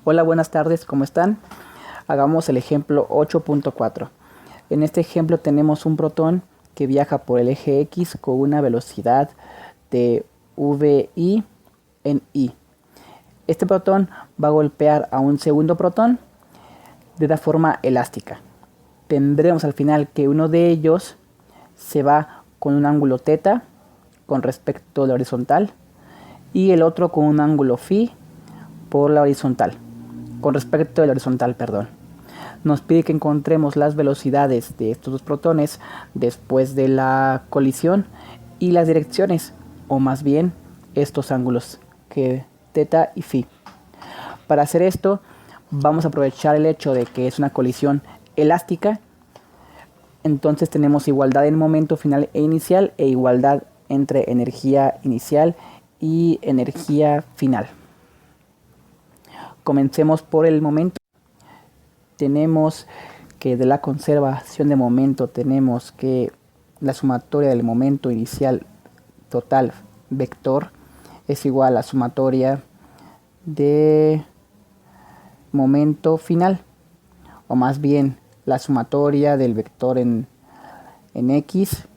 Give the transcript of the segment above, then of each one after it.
Hola, buenas tardes, ¿cómo están? Hagamos el ejemplo 8.4. En este ejemplo tenemos un protón que viaja por el eje X con una velocidad de VI en I. Este protón va a golpear a un segundo protón de una forma elástica. Tendremos al final que uno de ellos se va con un ángulo θ con respecto a la horizontal y el otro con un ángulo φ por la horizontal, con respecto a la horizontal, perdón. Nos pide que encontremos las velocidades de estos dos protones después de la colisión y las direcciones, o más bien estos ángulos, que θ y φ. Para hacer esto vamos a aprovechar el hecho de que es una colisión elástica. Entonces tenemos igualdad en momento final e inicial e igualdad entre energía inicial y energía final. Comencemos por el momento. Tenemos que de la conservación de momento tenemos que la sumatoria del momento inicial total vector es igual a la sumatoria de momento final, o más bien la sumatoria del vector en X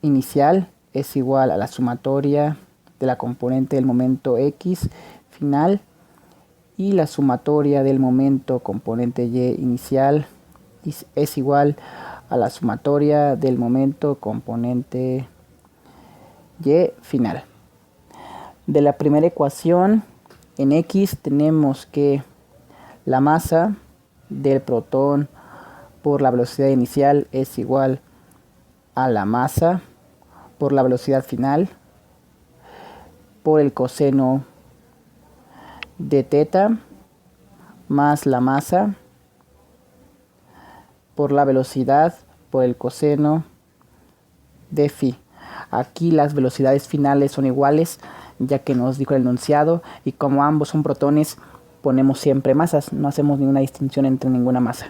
inicial es igual a la sumatoria de la componente del momento X final, y la sumatoria del momento componente Y inicial es igual a la sumatoria del momento componente Y final. De la primera ecuación en X tenemos que la masa del protón por la velocidad inicial es igual a la masa por la velocidad final por el coseno de θ más la masa por la velocidad por el coseno de φ. Aquí las velocidades finales son iguales, ya que nos dijo el enunciado, y como ambos son protones ponemos siempre masas, no hacemos ninguna distinción entre ninguna masa.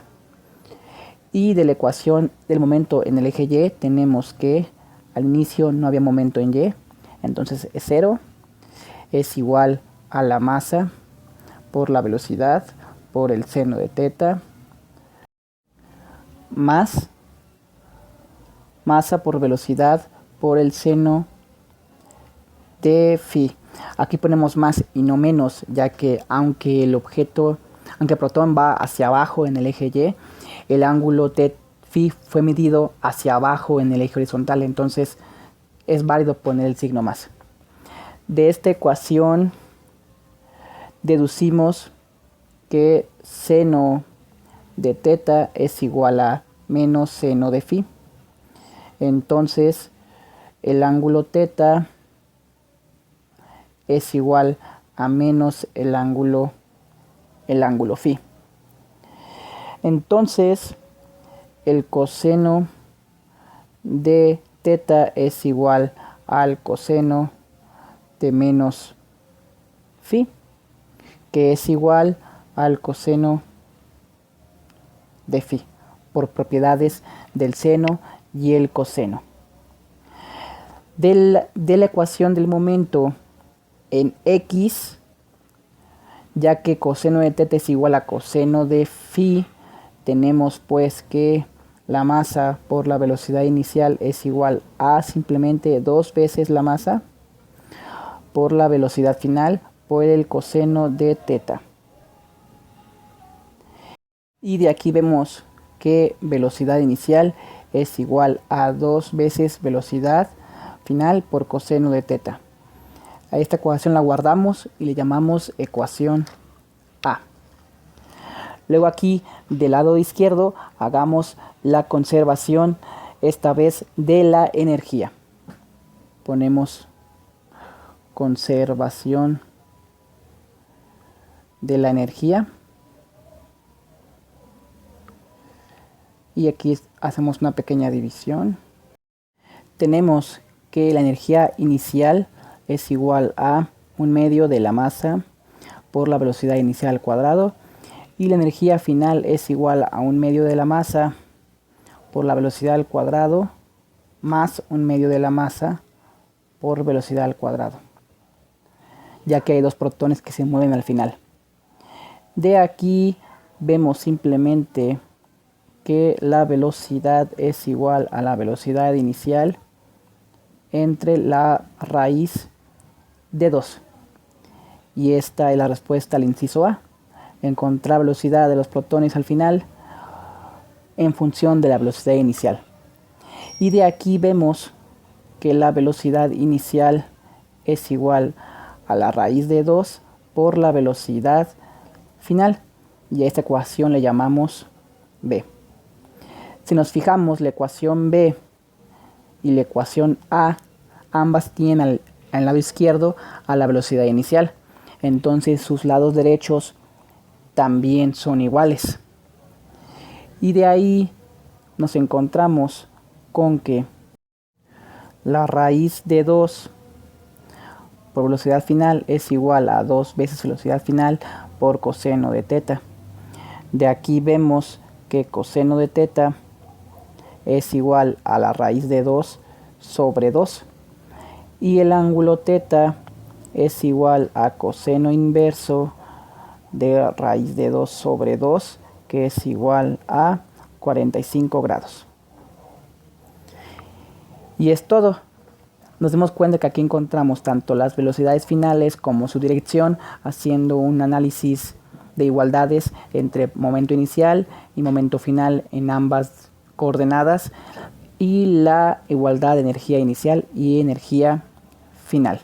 Y de la ecuación del momento en el eje Y tenemos que al inicio no había momento en Y, entonces es 0, es igual a la masa por la velocidad por el seno de θ más masa por velocidad por el seno de φ. Aquí ponemos más y no menos, ya que aunque el protón va hacia abajo en el eje Y, el ángulo φ fue medido hacia abajo en el eje horizontal, entonces es válido poner el signo más. De esta ecuación deducimos que seno de θ es igual a menos seno de φ. Entonces el ángulo θ es igual a menos el ángulo φ. Entonces el coseno de θ es igual al coseno de menos φ, que es igual al coseno de φ, por propiedades del seno y el coseno. De la ecuación del momento en X, ya que coseno de θ es igual a coseno de φ, tenemos pues que la masa por la velocidad inicial es igual a simplemente 2 veces la masa por la velocidad final por el coseno de θ. Y de aquí vemos que velocidad inicial es igual a 2 veces velocidad final por coseno de θ. A esta ecuación la guardamos y le llamamos ecuación A. Luego aquí del lado izquierdo hagamos la conservación, esta vez de la energía. Ponemos conservación de la energía. Y aquí hacemos una pequeña división. Tenemos que la energía inicial es igual a 1/2 de la masa por la velocidad inicial al cuadrado. Y la energía final es igual a 1/2 de la masa por la velocidad al cuadrado más 1/2 de la masa por velocidad al cuadrado, ya que hay dos protones que se mueven al final. De aquí vemos simplemente que la velocidad es igual a la velocidad inicial entre la raíz de 2. Y esta es la respuesta al inciso A. Encontrar velocidad de los protones al final en función de la velocidad inicial. Y de aquí vemos que la velocidad inicial es igual a la raíz de 2 por la velocidad final. Y a esta ecuación le llamamos B. Si nos fijamos, la ecuación B y la ecuación A, ambas tienen al lado izquierdo a la velocidad inicial. Entonces sus lados derechos también son iguales. Y de ahí nos encontramos con que la raíz de 2 por velocidad final es igual a 2 veces velocidad final por coseno de teta. De aquí vemos que coseno de teta es igual a la raíz de 2 sobre 2. Y el ángulo teta es igual a coseno inverso de raíz de 2 sobre 2, que es igual a 45 grados. Y es todo. Nos damos cuenta que aquí encontramos tanto las velocidades finales como su dirección, haciendo un análisis de igualdades entre momento inicial y momento final en ambas coordenadas, y la igualdad de energía inicial y energía final.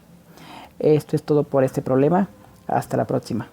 Esto es todo por este problema. Hasta la próxima.